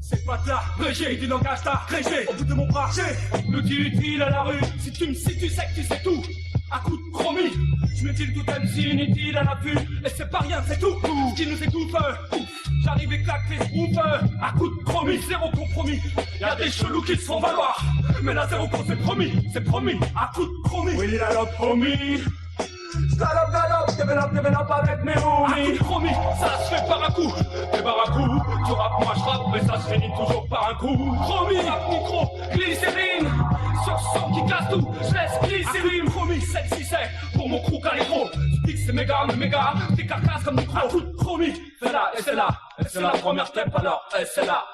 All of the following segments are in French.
C'est pas de là, régé du langage d'agrégé. Au bout de mon bras, j'ai l'outil utile à la rue. Si tu me sais, tu sais que tu sais tout. À coup de chromie, je me dis le tout MC inutile à la vue. Et c'est pas rien, c'est tout. Ce qui nous étouffe, j'arrive et claque les ouf. À coup de chromie, zéro compromis. Y'a des chelous qui se font valoir. Mais là, zéro con, c'est promis. À coup de chromie, oui, la lobe promis. Galope, développe avec mes homies. À coup de chromie, ça se fait par un coup. Des baracous, tu rappes, moi je rappe, mais ça se finit toujours par un coup. Chromie, rap micro, glycérine. Sur son qui casse tout, je laisse glycérine. Chromie, celle-ci c'est pour mon crew caléro. Stick c'est méga, des carcasses comme micro. À coup de chromie, c'est là, et c'est là. Et c'est la première step alors, et c'est là.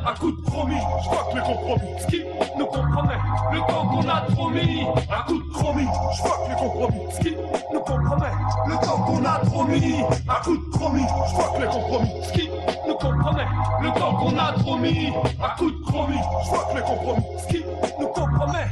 À coup de chromie, je crois que les compromis. Ce qui nous compromet, le temps qu'on a trop mis. À coup de chromie, je crois que les compromis. Ce qui nous compromet, le temps qu'on a trop mis. À coup de chromie, je crois que les compromis. Ce qui nous compromet, le temps qu'on a trop mis. À coup de chromie, je crois que les compromis. Ce qui nous compromet.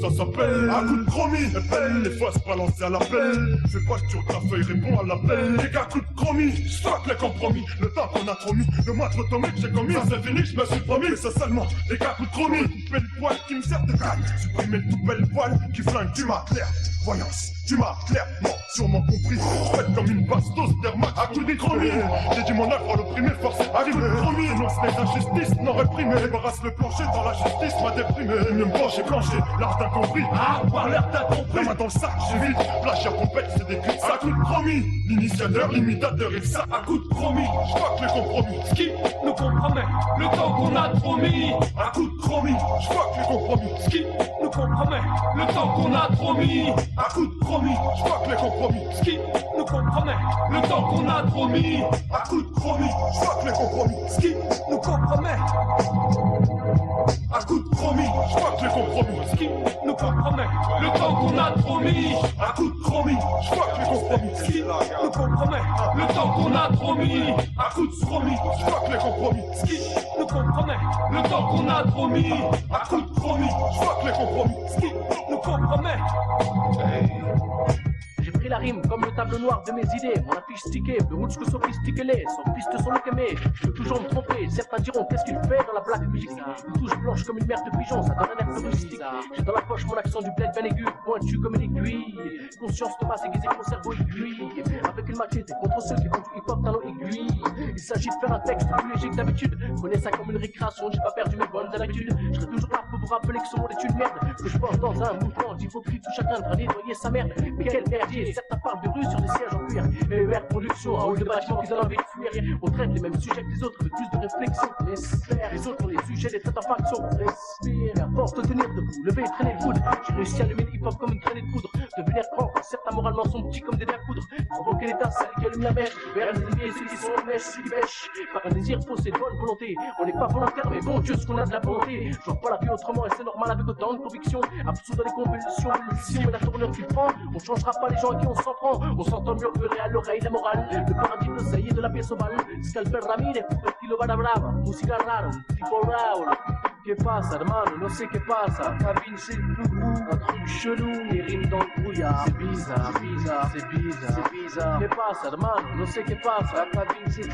Ça s'appelle un coup de chromie. Appelle les fausses balancées à l'appel. Fais pas sur ta feuille, réponds à l'appel. Les gars, coup de chromie, j'fuck les compromis. Le temps qu'on a trop mis, le moindre atomique j'ai commis. Ça c'est fini, je me suis promis. Mais ça seulement, les gars, coup de chromie. Couper le poil qui me sert de canne. Supprimer le tout bel poil qui flingue, tu m'as clair. Voyance, tu m'as clairement, sûrement compris. J'pète comme une bastos dermax à coup de chromie. J'ai dit mon œuvre l'opprimé, forcé à coup de chromie. Dénonce les injustices non réprimées. Débarrasse le plancher dans la justice, m'a déprimé. Mieux me brancher, plancher, l'art incompris. Ah, par l'air t'as compris. La main dans le sac, j'ai vite. Plagiat, pompette, c'est des culs. À coup de chromie. L'initiateur, l'imitateur, il ça. À coup de chromie, j'fuck les compromis. Ce qui nous compromet, le temps qu'on a trop mis. À coup de chromie, j'fuck les compromis. Ce qui nous compromet, le temps qu'on a trop mis. À coup de chromie, j'fuck les compromis. Ce qui nous compromet, le temps qu'on a trop mis. À coup de chromie, j'fuck les compromis. Ce qui nous compromet. À coup de chromie, j'fuck les compromis. Ce qui nous compromet, le temps qu'on a trop mis. À coup de chromie, j'fuck les compromis. Ce qui nous compromet, le temps qu'on a trop mis. À coup de chromie, j'fuck les compromis. Ce qui nous compromet, le temps qu'on a trop mis. À coup de chromie, j'fuck les compromis. Ce qui nous compromet. J'ai pris la rime comme le tableau noir de mes idées. Mon affiche stickée, plus rouge que sophistiqué. Sans piste sur le aimé, je peux toujours me tromper. Certains diront qu'est-ce qu'il fait dans la black music. Une touche blanche comme une merde de pigeon, ça donne un air rustique. J'ai dans la poche mon accent du bled bien aigu, pointu comme une aiguille. Conscience Thomas aiguisé, mon cerveau aiguille. Avec une machette contre ceux qui font du hip-hop talent aiguille. Il s'agit de faire un texte plus léger que d'habitude. Prenez ça comme une récréation, j'ai pas perdu mes bonnes habitudes. Je serai toujours là pour vous rappeler que ce monde est une merde. Que je pense dans un mouvement d'hypocrite où chacun devra nettoyer sa merde. Mais quel merdier, certains ça parle de rue sur des sièges en cuir. ER production, en haut de bâtiment qui donnent envie de fuir. On traite les mêmes sujets que les autres, avec plus de réflexion. On espère, les autres ont les sujets des têtes en faction. On respire, à force de tenir debout, lever et traîner le coude. J'ai réussi à allumer le hip-hop comme une traînée de poudre. Devenir grand, quand certains moralement sont petits comme des dés à coudre. Provoquer l'étincelle qui allume la mèche. Vers les ceux qui sont en mèche, ceux qui pêchent. Par un désir faussé de bonne volonté. On n'est pas volontaire, mais bon Dieu, ce qu'on a de la volonté. Je vois pas la vie autrement et c'est normal avec autant de conviction. Absous dans les convulsions, mais la tournure qui prend. On changera pas les gens à qui on s'en prend. On s'entend murmurer à l'oreille la morale. Le paradis de ça y est de la pièce ovale. Scalper Ramirez, estilo vara brava. Musica rara, tipo Raul. Que pasa, hermano, no sé qué pasa. Cabine, c'est le plus gros. Un truc chelou, les rimes dans le brouillard. C'est bizarre, c'est bizarre, c'est bizarre, c'est bizarre. Que pasa, hermano, no sé qué pasa. Cabine, c'est le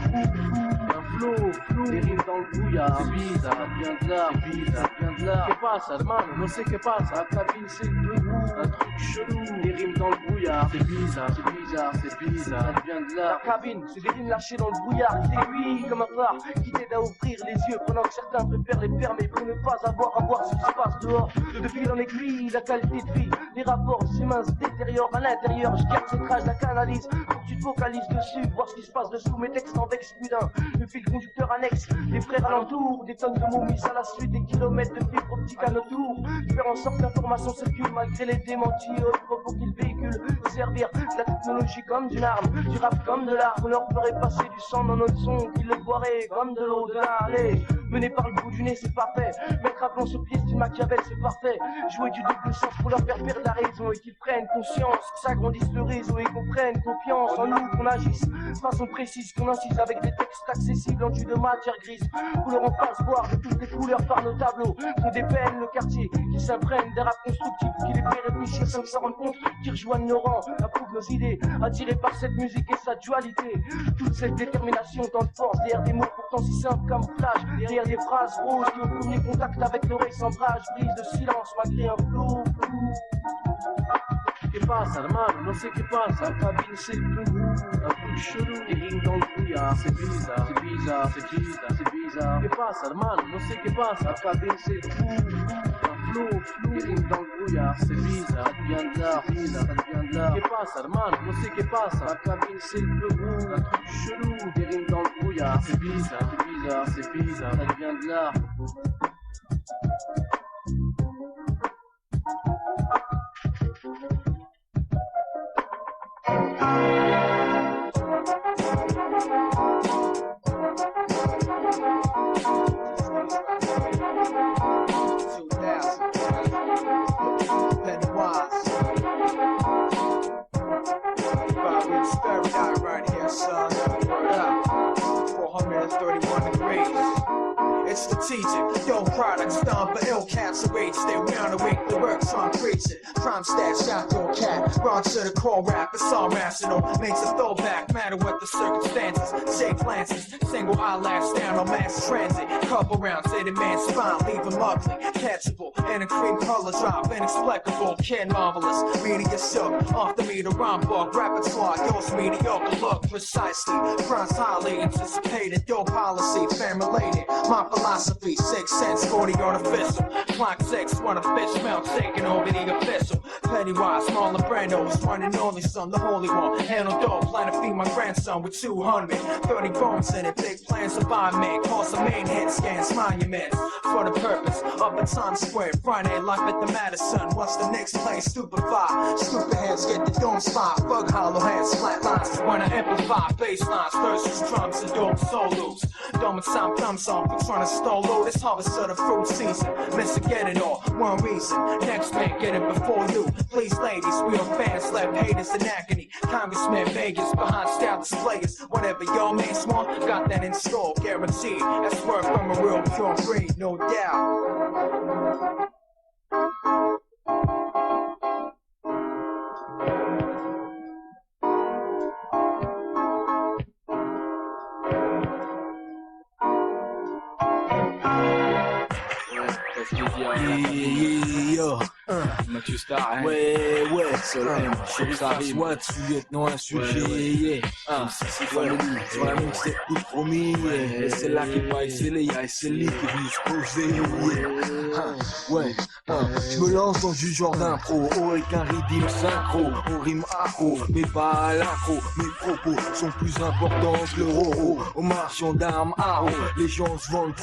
un flow, les rimes dans le brouillard. C'est bizarre, ça vient de là, c'est bizarre, ça vient de là. Que pasa, hermano, no sé qué pasa. Cabine, c'est le plus gros. Un truc chelou, les rimes dans le brouillard. C'est bizarre, c'est bizarre, c'est bizarre, ça vient de là. La cabine, c'est des rimes lâchées dans le brouillard. Qui t'aiguille comme un phare, qui t'aide à ouvrir les yeux pendant que certains préfèrent les fermer. Pour ne pas avoir à voir ce qui se passe dehors. De fil en aiguille, la qualité de vie, les rapports humains se détériorent à l'intérieur. Je garde ce trash, la canalise, pour que tu te focalises dessus, voir ce qui se passe dessous. Mes textes en vex plus d'un, le fil conducteur annexe, les frères alentours, des tonnes de mots mis à la suite, des kilomètres de fibres optiques à nos tours. Faire en sorte que l'information circule malgré les démentis et autres propos qu'ils véhiculent. Servir de la technologie comme d'une arme, du rap comme de l'art. On leur ferait passer du sang dans notre son, qu'ils le boiraient comme de l'eau de l'allée. Mené par le bout du nez, c'est parfait. Mettre à plomb sur pied, c'est Machiavel, c'est parfait. Jouer du double sens pour leur faire perdre la raison et qu'ils prennent conscience, que ça grandisse le réseau et qu'on prenne confiance en nous, qu'on agisse de façon précise, qu'on incise avec des textes accessibles en de matière grise. Pour leur en fasse voir de toutes les couleurs par nos tableaux, qu'on dépeine le quartier, qu'ils s'imprègnent des rap constructifs, qui les fait réfléchir sans s'en rendre compte, qui rejoignent nos rangs, approuvent nos idées, attirés par cette musique et sa dualité. Toute cette détermination, tant de force derrière des mots pourtant si simples comme flash, derrière des phrases roses qui au premier contact avec l'oreille s'embragent, brise de silence malgré un flou. Que pasa, hermano, no sé qué pasa. Cabine, c'est le plus gros. Un truc chelou, les rimes dans le brouillard. C'est bizarre, c'est bizarre, c'est bizarre, c'est bizarre. Que pasa, hermano, no sé qué pasa. Cabine, c'est le plus gros. Un flow, les rimes dans le brouillard. C'est bizarre, ça vient de là, bizarre, ça vient de là. Que pasa, hermano, no sé qué pasa. Cabine, c'est le plus gros. Un truc chelou, les rimes dans le brouillard. C'est bizarre, c'est bizarre, c'est bizarre, ça vient de là. It's strategic, yo, products done for ill cats to rage. Stay round awake, the work, so I'm preaching. Crime stat, shot your cat. Run to the core rap, it's all rational. Makes a throwback, matter what the circumstances. Shake lances, single eyelash down on mass transit. Couple rounds, hit a man's spine, leave him ugly. Catchable, in a cream color drop, inexplicable, kid marvelous. Media shook, off the meter, rhyme book, repertoire, yours mediocre look, precisely. Crimes highly anticipated, your policy, fan related. My philosophy, 6 cents, 40 artificial. Clock 6, when a fish mouth taking over the official. Pennywise, Marlon Brando's one and only son, the holy one. Handle dope, plan to feed my grandson with 230 bones in it. Big plans to buy me, cause the main hit scans monuments. For the purpose of the Times Square, Friday life at the Madison. Once the Knicks play stupefy, stupid heads get the dome spot. Bug hollow heads, flat lines when I amplify bass lines versus drums and dope solos. Dome sound thumbs on for trying to stall low. This harvest of the fruit season. Listen, get it all, one reason. Next man, get it before you. Please, ladies, real fans left haters in agony. Congressman Vegas behind style displays. Whatever y'all mates want, got that in store, guaranteed. That's word from a real pure breed, no doubt. Mathieu Star, hein. Ouais, Seul M, chérie, ça soit dessus, lieutenant, insurgé, yeah. Ouais, sur la mixtape coup promis, yeah. Et c'est là qui est pas excellé, y'a SLI qui est venu se poser, yeah. Je me lance dans du genre d'impro, avec un rythme synchro, on rime accro, mais pas à l'accro. Mes propos sont plus importants que le roro, aux marchands d'armes, haro, les gens se vendent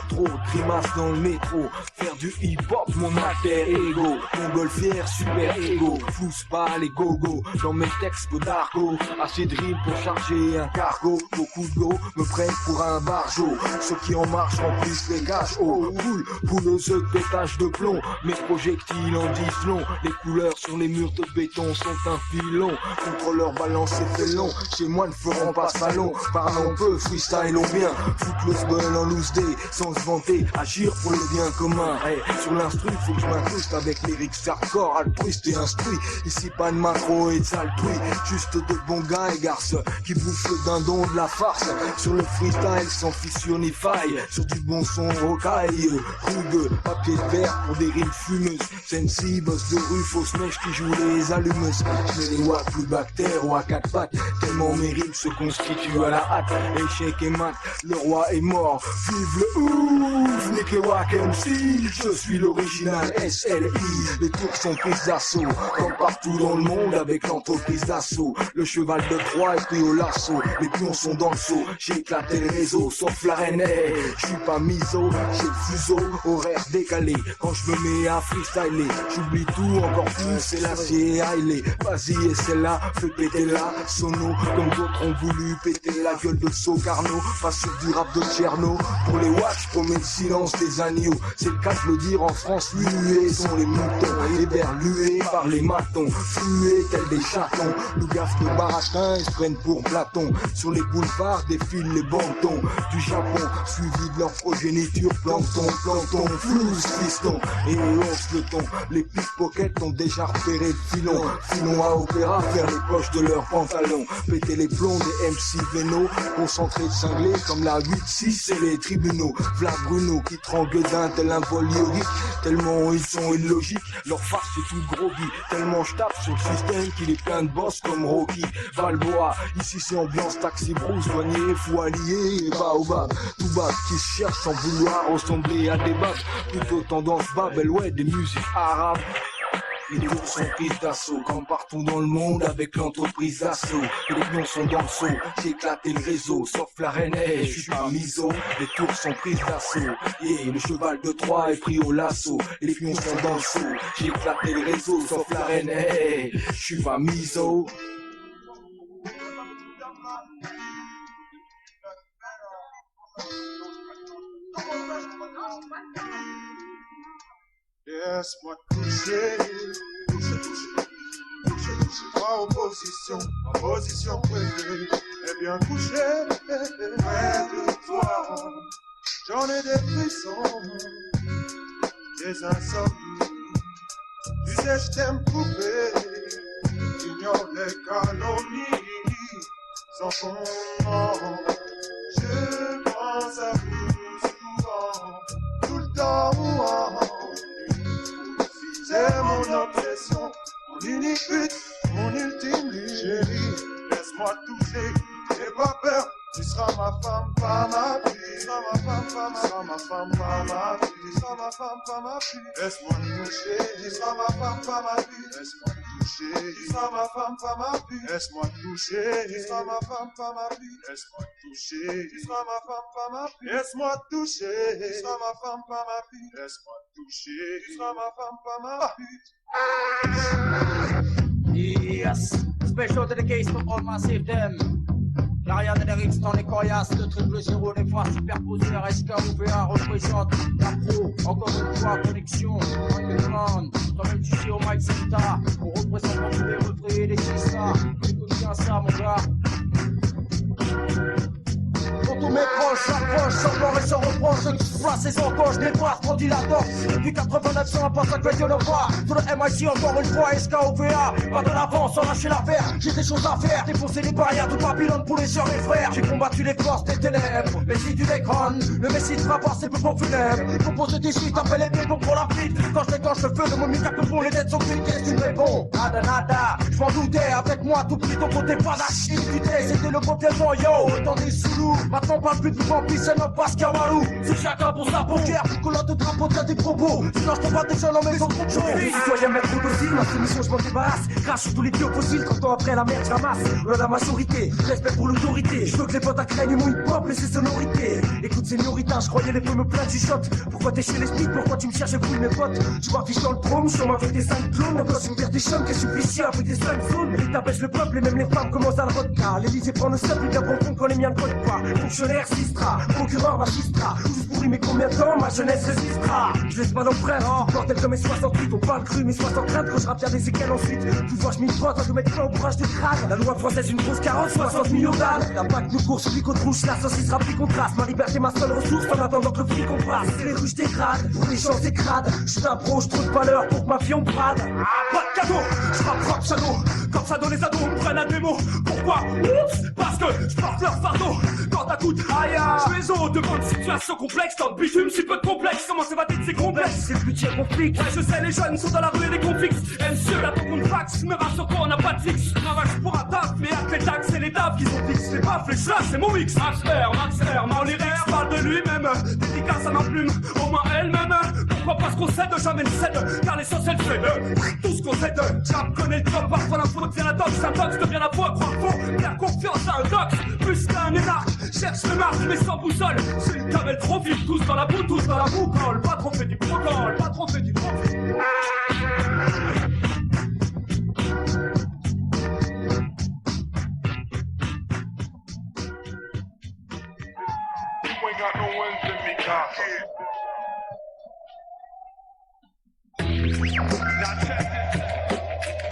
trop de grimaces dans le métro. Faire du hip-hop, mon alter ego, mon golfière super ego, flousse pas les go-go, dans mes textes peu d'argot, assez de rimes pour charger un cargo, beaucoup de go me prennent pour un barjo, ceux qui en marche remplissent les gages, oh, cool, pouleuse de pétage de plomb, mes projectiles en disent long, les couleurs sur les murs de béton sont un filon, contre leur balance c'est fait long, chez moi ne feront pas salon, parlons peu, freestylons bien, foutre le sbul en loose day, sans se vanter, agir pour le bien commun, hey, sur l'instru, faut que je m'incruste avec lyrics hardcore, altruiste et instruit, ici pas de macro et de saltruit, juste de bons gars et garces, qui bouffent le dindon de la farce, sur le freestyle sans fissure ni faille, sur du bon son rocaille, rugueux, papier de verre pour des rimes fumeuses, Sensi, boss de rue, fausse mèche qui joue les allumeuses, je mets les watts plus bactères ou à quatre pattes, tellement mes rimes se constituent à la hâte, échec et mat, le roi est mort, vive le ouf, nique les wack MC, je suis l'original SLI, les tours sont prises d'assaut, comme partout dans le monde avec l'entreprise d'assaut, le cheval de Troie est pris au lasso, les pions sont dans le seau, j'ai éclaté le réseau, sauf la reine, je suis pas miso, j'ai le fuseau, horaire décalé, quand je me mets à freestyler, j'oublie tout encore plus, c'est l'acier Hailey, vas-y et c'est là, fais péter la sono, comme d'autres ont voulu péter la gueule de Socarno, pas sur du rap de Tcherno, pour les watch, promets le silence des agneaux, c'est le cas de le dire en France, muets sont les moutons, éberlués par les matons, flués tels des chatons, nous gaffent de baratin, ils se prennent pour Platon, sur les boulevards défilent les bantons, du Japon, suivi de leur progéniture, plancton, flouze, fiston, et lance le ton, les pickpockets ont déjà repéré le filon, filons à opéra, faire les poches de leurs pantalons, péter les plombs des MC vénaux, concentrés de cinglés comme la 8-6 et les tribunaux, V'là Bruno qui tranguedin tel un vol lyrique, tellement ils sont illogiques, leur farce est tout groggy, tellement je tape sur le système qu'il est plein de boss comme Rocky, Balboa, ici c'est ambiance taxi brousse, douanier, fou allié et baobab, tout bab qui se cherche sans vouloir ressembler à des babs, plutôt tendance babel, ouais des musiques arabes. Les tours sont prises d'assaut, comme partout dans le monde avec l'entreprise d'assaut. Les pions sont dans le seau, j'ai éclaté le réseau, sauf la reine, je suis pas miso. Les tours sont prises d'assaut, et le cheval de Troie est pris au lasso. Les pions sont dans le seau, j'ai éclaté le réseau, sauf la reine, je suis pas miso. Laisse-moi toucher, ma opposition, ma position préférée est bien couchée près de toi. J'en ai des frissons, des insomnies. Tu sais, je t'aime couper, ignore les calomnies. Sans fondement, je pense à vous souvent, tout le temps. C'est mon obsession, mon unique but, mon ultime but. Chérie, laisse-moi toucher, j'ai pas peur. Tu seras ma femme, pas ma fille. Tu seras ma femme, pas ma fille. Tu seras ma femme, pas ma fille. Tu seras ma femme, pas ma fille. Laisse-moi toucher, tu seras ma femme, pas ma fille. Laisse-moi toucher, tu seras ma femme, pas ma fille. Laisse-moi toucher, tu seras ma femme, pas ma fille. Laisse-moi toucher, tu seras ma femme, pas ma fille. Laisse-moi toucher, tu seras ma femme, pas ma fille. Laisse-moi toucher, tu seras ma femme, pas ma fille. Yes, special dedication to all massive them. Carrière de lyrics dans les coriaces, le triple zéro, les fois superposeurs, SKOVA représente la pro, encore une fois, connexion, underground, toi-même tu sais au mic c'est ta, on représente dans tous les refrains et les ça, écoute bien ça mon gars. Quand tous mes proches s'approchent, sans mort et sans reproche. Ceux qui se placent et s'encochent, des bras, brandit la torche. Depuis 89, ça va pas ça que Dieu le voit. Sur le MIC, encore une fois, SKOVA. Pas de l'avance, sans lâcher l'affaire. J'ai des choses à faire, défoncer les barrières de Babylone pour les sœurs et frères. J'ai combattu les forces des ténèbres. Mais si tu déconnes, le messie te frappe c'est peu pour funèbre. Propose des suites, appelle les bébés pour la pite. Quand je déclenche le feu de mon micro pour les dettes sont cuites, qu'est-ce que tu me réponds? Nada, nada, je m'en doutais, avec moi tout pris ton côté pas d'activité. C'était le bon tellement yo, autant des soulous. Maintenant pas plus de vampires, c'est notre Pascalou. C'est chacun pour sa paupière, pour que l'autre drapeau tient des propos. Sinon je te bats des jeunes en maison trop chaud. Citoyen maître possible, ma soumission je m'en débarrasse. Crache sur tous les vieux fossiles, quand on après la merde je ramasse. On a la majorité, respect pour l'autorité. Je veux que les potes à craignent mon hip-hop et ses sonorités. Écoute seniorita, je croyais les peu me plaindre du shot. Pourquoi t'es chez les speaks, pourquoi tu me cherches et fouilles mes potes? Tu m'affiches dans le trône, je suis avec des 5 clones. Encore sur des chums, qu'est-ce que tu fais chier avec des 5 zones? Ils t'abaissent le peuple et même les femmes commencent à le vodka. L'Elysée prend le seul, il bien compte qu'on est mis un code pas. Fonctionnaire, sistra, procureur, magistrat. Juste pour rimer combien de temps, ma jeunesse résistera. Je laisse pas nos frères, bordel comme mes 68. On parle cru, mes 60 craintes, quand je rappe, y'a des séquelles ensuite. Tout vois, je m'y frotte, je mettre fin au bourrage de crâne. La loi française, une grosse carotte, 60 millions d'ânes. La PAC nous court sur les côtes rouges, la saucisse sera pris qu'on trace. Ma liberté, ma seule ressource, en attendant que le fric qu'on passe. Les rues, je dégrade, pour les gens, c'est crade. Je t'approche, trop de valeur pour que ma vie on brade. Pas de cadeau, je frappe Shadow. Comme Shadow, les ados me prennent à démo. Pourquoi? Oups, parce que je porte leur fardeau. Quand ta coûte, aïe, je les os devant une situation complexe. Dans le bitume, si peu de complexe. Comment s'évader de ces complexes? C'est le budget conflit. Ouais, je sais, les jeunes sont dans la rue et les conflits. MC, là, pour qu'on fax. Me rassure toi, on n'a pas de fixe. Travaille pour un taf, mais avec les taxes et les tables qui sont fixes. Les baffes, les chats, c'est mon mix. Max R, ma lyrics parle de lui-même. Dédicace à ma plume, au moins elle-même. Pourquoi pas ce qu'on cède, jamais ne cède. Car l'essentiel c'est de tout ce qu'on cède. Jam connaît le top, parfois l'info devient la dox. Un dox devient la voix, croire faux. Faire confiance à un dox, plus qu'un énarque. Cherche le marque, mais sans boussole. C'est une camel trop vite, tous dans la boue, tous dans la boucle. Pas trop fait du protocole, pas trop fait du profit. You ain't got no ones in me, God. Now check this. Now check this.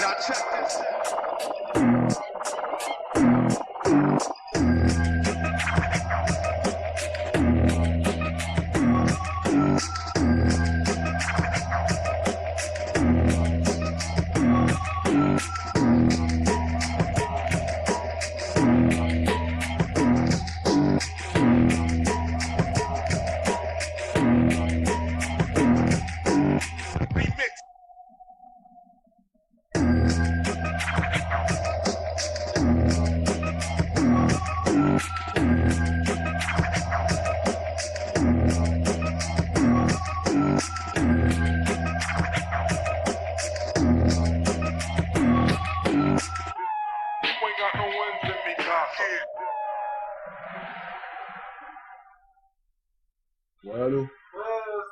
Now check this. Remix. You ain't got no ones in me, God. Ouais, allô? Ouais,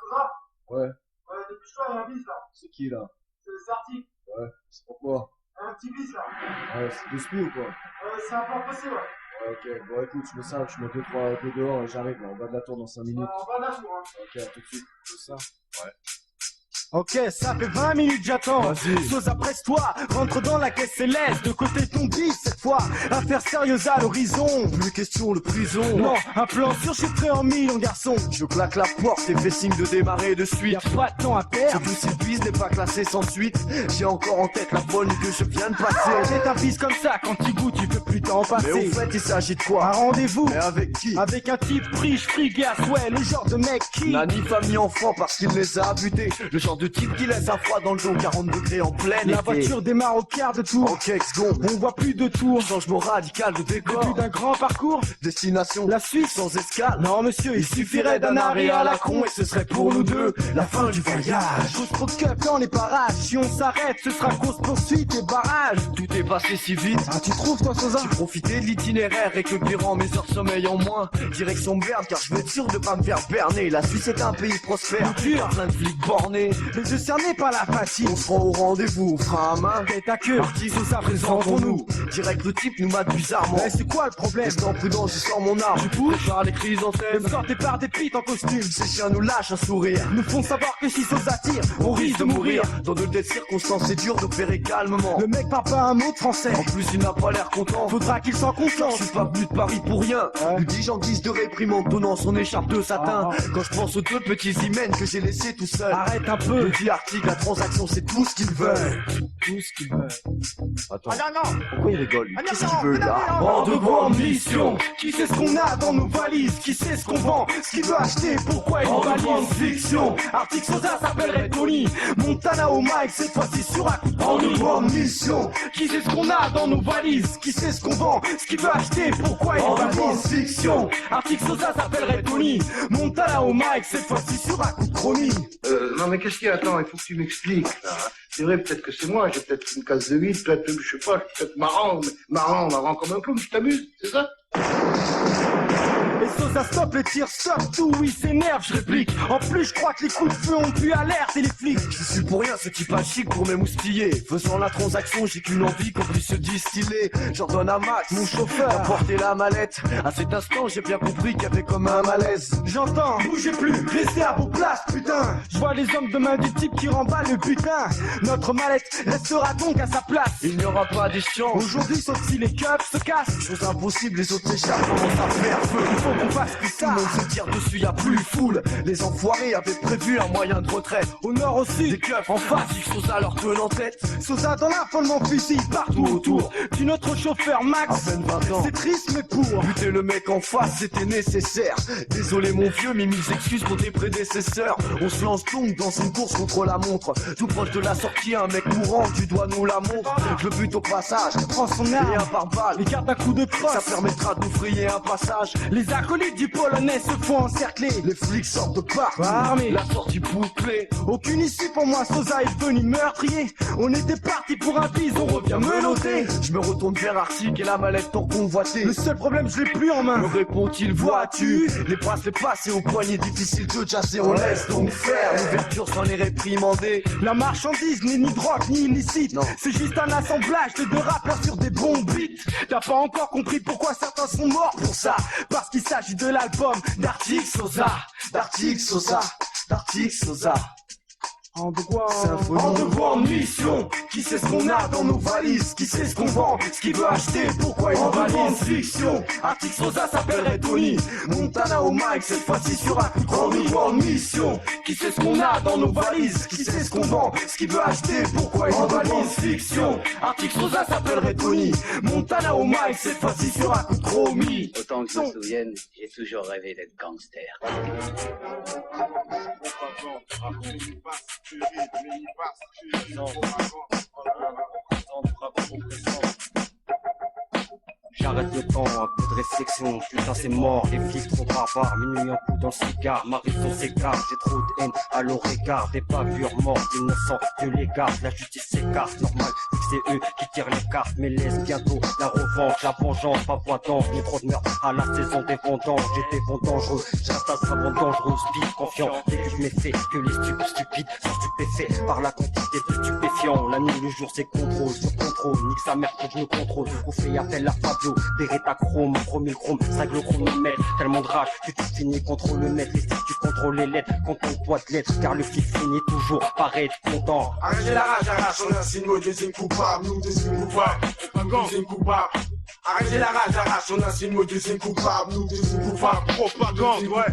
ça va? Ouais, Ouais, dépêche-toi, il y a un bis là. c'est qui là? C'est les articles. Ouais, c'est pourquoi? Un petit bis là. Ouais, c'est de spi ou quoi? C'est un peu passé, ouais. Ouais, ok, bon écoute, je me sers, je mets 2-3 peu dehors et j'arrive là, on va de la tour dans 5 minutes. On va là, hein. Ok, à tout de suite. C'est ça? Ouais. Ok, ça fait 20 minutes j'attends. Vas-y. Sosa, presse-toi, rentre dans la caisse céleste. De côté ton bis cette fois. Affaire sérieuse à l'horizon. Plus question de prison. Non, un plan surchiffré en millions, garçon. Je claque la porte et fais signe de démarrer de suite. Y'a pas de temps à perdre. Surtout si le bis n'est pas classé sans suite. J'ai encore en tête la bonne que je viens de passer. C'est un bis comme ça, quand il goûte, tu peux plus t'en Mais passer. au fait, il s'agit de Un quoi? rendez-vous Mais avec qui? avec un type riche, frigasse, ouais, le genre de mec qui. N'a ni famille enfant parce qu'il les a butés. Le genre genre de type qui laisse un froid dans le dos, 40 degrés en pleine La été. voiture démarre au quart de tour. En quelques secondes, On voit plus de tours. changement radical de décor. Plus d'un grand parcours. Destination, La Suisse. sans escale. Non monsieur, il suffirait d'un arrêt à la con et ce serait pour nous deux la fin du voyage. Cause trop de cup dans les parages. Si on s'arrête, ce sera cause poursuite et barrage. Tout est passé si vite. Ah, tu trouves toi Sosa? J'ai profité de l'itinéraire, récupérant mes heures de sommeil en moins. Direction Berne, car je veux être sûr de pas me faire berner. La Suisse est un pays prospère, Dur. plein de flics bornés. Les yeux cernés par la fatigue. On se rend au rendez-vous, frein à main. Tête à queue, Parti, Sosa présent présent pour pour nous. nous. Direct le type nous mate bizarrement. Mais c'est quoi le problème? Restant prudent, je sors mon arme. Tu bouges? Prépare les chrysanthèmes. Sortez par des pites en costume. Ces chiens nous lâchent un sourire. Nous font savoir que si Sosa tire, on risque de mourir. Dans de telles circonstances, c'est dur d'opérer calmement. Le mec parle pas un mot de français. En plus, il n'a pas l'air content. Faudra qu'il s'en Je confiance. suis pas venu de Paris pour rien. Ouais. Lui dis-je en guise de réprimande, donnant son écharpe de satin. Quand je pense aux deux petits hymens que j'ai laissés tout seul. Arrête un Le peu. dit article, la transaction, c'est tout ce qu'ils veulent. Tout ce qu'il veut. Attends, pourquoi il rigole lui? Qu'est-ce qu'il veut là? Rendez-vous en mission. Qui sait ce qu'on a dans nos valises? Qui sait ce qu'on vend? Ce qu'il veut acheter? Pourquoi il Rendez-vous en valise? Fiction. Arctic Sosa s'appellerait Tony. Montana au mic, cette fois-ci sur un coup de Rendez-vous en mission. Qui sait ce qu'on a dans nos valises? Qui sait ce qu'on vend? Ce qu'il veut acheter? Pourquoi il Rendez-vous en valise? fiction. Arctic Sosa s'appellerait Tony. Montana au mic, cette fois-ci sur un coup de chromie. Non mais qu'est-ce qu'il y a? Attends, il faut que tu m'expliques là. C'est vrai, peut-être que c'est moi, j'ai peut-être une case de vide, peut-être, je sais pas, je suis peut-être marrant comme un clown, tu t'amuses, c'est ça? Et Sosa stop les tirs, stop tout, il s'énerve, je réplique. En plus, je crois que les coups de feu ont pu alerter les flics. Je suis pour rien ce type à chic pour m'émoustiller. Faisant la transaction, j'ai qu'une envie qu'on puisse se distiller. J'en donne à Max, mon chauffeur, apporter la mallette. À cet instant, j'ai bien compris qu'il y avait comme un malaise. J'entends, bougez plus, restez à vos places, putain. Je vois les hommes de main du type qui remballent le putain. Notre mallette restera donc à sa place. Il n'y aura pas d'échange. Aujourd'hui, sauf si les cups se cassent. Chose impossible, les autres s'échappent, commencent à faire feu. Il faut qu'on fasse plus Tout ça. le monde se tire dessus, y a plus foule. Les enfoirés avaient prévu un moyen de retraite. Au nord, au Des sud, keufs en face. Arctic Sosa leur tenant en tête. Sosa dans l'affolement fusil partout autour. Du notre chauffeur À Max. peine 20 ans. C'est triste, mais pour. Buter le mec en face, c'était nécessaire. Désolé mon vieux, mais mille excuses pour tes prédécesseurs. On se lance donc dans une course contre la montre. Tout proche de la sortie, un mec mourant, tu dois nous la montre. Je le bute au passage, Prends son et arme. un pare-balles. Les gardes à coups de crosse. Ça permettra de nous frayer un passage. Les acolytes du polonais se font encercler. Les flics sortent de partout. Armés. La sortie bouclée. Aucune issue pour moi, Sosa est devenu meurtrier. On était parti pour un bise, on revient menotté. Je me retourne vers Arctic et la mallette tant convoitée. Le seul problème, je l'ai plus en main. Me répond-il, vois-tu? Les bracelets passés au poignet, difficile de chasser, on laisse donc faire. L'ouverture s'en est réprimandée. La marchandise n'est ni drogue ni illicite. Non. C'est juste un assemblage de deux rappeurs sur des bons beats. T'as pas encore compris pourquoi certains sont morts pour ça. Parce qu'il s'agit de l'album d'Arctic Sosa. D'Arctic Sosa, d'Arctic Sosa. Symphonie. Rendez-vous en mission. Qui sait ce qu'on a dans nos valises? Qui sait ce qu'on vend? Ce qu'il veut acheter? Pourquoi il Rendez-vous en valise? Fiction. Arctic Sosa s'appellerait Tony. Montana au mic, cette fois-ci sur un coup de rendez-vous en mission. Qui sait ce qu'on a dans nos valises? Qui sait ce qu'on vend? Ce qu'il veut acheter? Pourquoi il valise? Fiction. Arctic Sosa s'appellerait Tony. Montana au mic, cette fois-ci sur un coup de chromie. Autant que je me souvienne, j'ai toujours rêvé d'être gangster. J'arrête le temps, un peu de réflexion, putain c'est mort, les flics trop barbares, minuit un coup dans le cigare, ma raison s'écarte, j'ai trop de haine à l'oreillard, des bavures mortes, innocents, Dieu les garde, la justice s'écarte, normal, vu que c'est eux qui tirent les cartes, mais laisse bientôt la revanche, la vengeance, pas voix d'ange, ni trop de meurtre à la saison des vendanges, j'étais bon dangereux, je reste à vraiment dangereux, speed, confiant, débute mes faits, que les stupides sont stupéfaits par la quantité de stupéfiants, la nuit, le jour c'est contrôle, sur contrôle, nique sa mère que je me contrôle, on fait appel à Fabio, Beretta chrome, chrome, ça règle le chronomètre, tellement de rage que tu finis contre le maître, et si tu contrôles les lettres, contente-toi de lettres, car le flic finit toujours par être content. Arrêtez la rage, on insigne nos désignes coupables, nous désigne coupables, nous désigne coupables. Arrêtez la rage, on insigne nos désignes coupables, nous désigne coupables, propagande, ouais.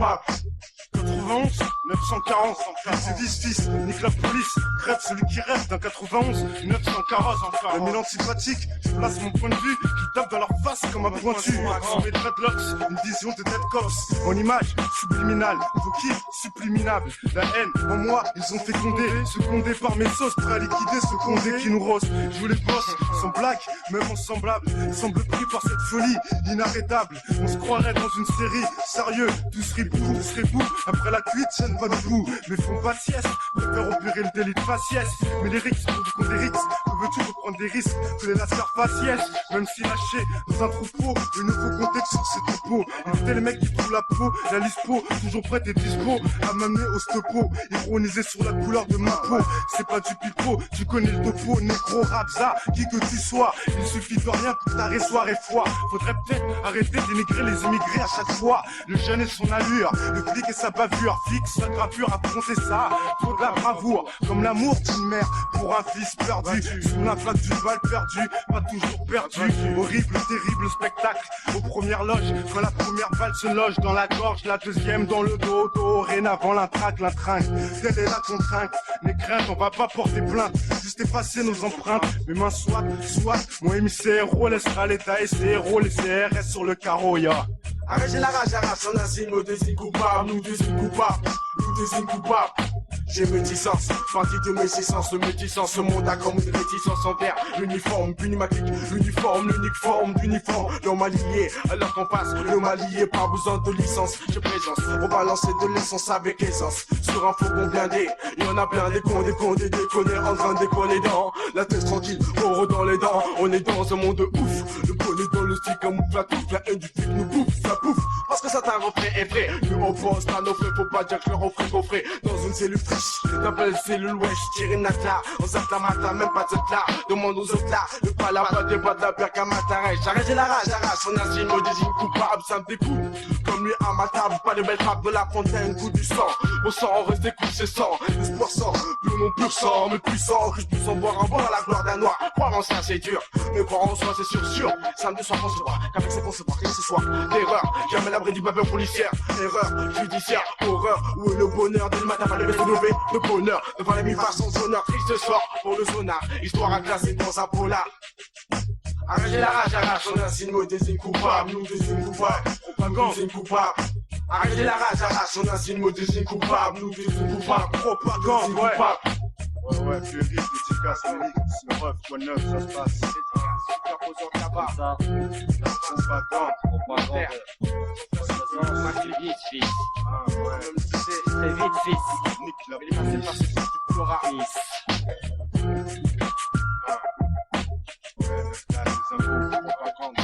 91, 940, c'est 10 fils, nique la police, crève celui qui rêve d'un 91, 940. Le mille antipathique, je place mon point de vue, qui tape dans leur face comme un pointu. Sur mes dreadlocks, une vision de dead cops. Mon image, subliminale, vos kiffs, subliminables. La haine, en moi, ils ont fécondé, secondé par mes sauces, prêts à liquider ce condé qui nous rose. Je vous les bosse, sans blague, même en semblable, semble pris par cette folie inarrêtable. On se croirait dans une série, sérieux, tout serait bout, après la cuite, tiennent pas debout, mais font pas de sieste, préfèrent opérer le délit de faciès. Mais les rixes, pour du compte des rixes, où veux-tu reprendre des risques, que les lascars faciès, même si lâché dans un troupeau, le nouveau contexte sur ces topos. Écoutez les mecs qui trouvent la peau, la lispo, toujours prête et dispo, à m'amener au stopo, ironiser sur la couleur de ma peau, c'est pas du pipeau, tu connais le topo, négro, rabza, qui que tu sois, il suffit de rien pour t'arrêter soir et foi. Faudrait peut-être arrêter d'énigrer les immigrés à chaque fois, le jeune et son allure, le flic et sa bavure, fixe sa gravure, affronter ça, faut de la bravoure, comme l'amour d'une mère pour un fils perdu, sous la plaque du bal perdu, pas toujours perdu, horrible, terrible spectacle, aux premières loges, quand la première balle se loge dans la gorge, la deuxième dans le dos, dorénavant l'intrinque, telle est la contrainte, mes craintes, on va pas porter plainte, juste effacer nos empreintes, mes mains soit, mon MCRO laissera l'état et ses héros, les CRS sur le carreau, ya. Arrêtez la rage, on assigne, me désigne coupable, nous désigne coupable, nous désigne coupable. J'ai métissance, partie de mes essences, le métissance, ce monde a comme une réticence envers l'uniforme, pneumatique, l'uniforme, l'unique forme d'uniforme. L'homme allié, alors qu'on passe, l'homme allié, pas besoin de licence, j'ai présence, on balancer de l'essence avec essence, sur un fourgon blindé, il y en a plein des cons, déconner, en train de déconner dans la tête tranquille, oro dans les dents, on est dans un monde de ouf, le bonnet dans le stick, un mouf, la touffe, la haine du flic nous bouffe, ça bouffe, parce que ça t'a refait est vrai, nous on pense pas nos frais, faut pas dire que le refrain coffré, dans une cellule friche, t'appelles cellule wesh, tirer une là, on zappe la matin, même pas de là, demande aux autres là, le pas là, pas de la pire qu'à matin, j'arrête la rage, on assigne, me désigne coupable, ça me dégoûte, comme lui à ma table, pas de belle frappe de la fontaine, goût du sang, au sang, on reste des coups, c'est sang, espoir sang, plus non pur sang, mais puissant, que je puisse en boire un bon à la gloire d'un noir, croire en ça c'est dur, mais croire en soi c'est sûr, samedi soir on se voit, qu'avec ses concevoir, rien ce soir, terreur, jamais l'abri du baveur policière, erreur, judiciaire, horreur, où est le bonheur, dès le matin, pas lever se lever, le bonheur, devant la mi-face sans honneur, triste sort pour le sonar, histoire à classer dans un polar. Arrêtez la rage, on assigne, me désigne coupable, nous désigne coupable, propagande, désigne coupable. Arrêtez la rage, on assigne, me désigne coupable, nous désigne coupable, propagande, coupable. Ouais, puis le rythme, efficace, le mix, le ref, quoi de neuf, ça se passe. Superposant tabac. Ça. Propagande. Marque vite, fils. Ouais. C'est vite, fils. Nique la Il est passé par ce truc du flora. Ouais, là, les infos, propagande.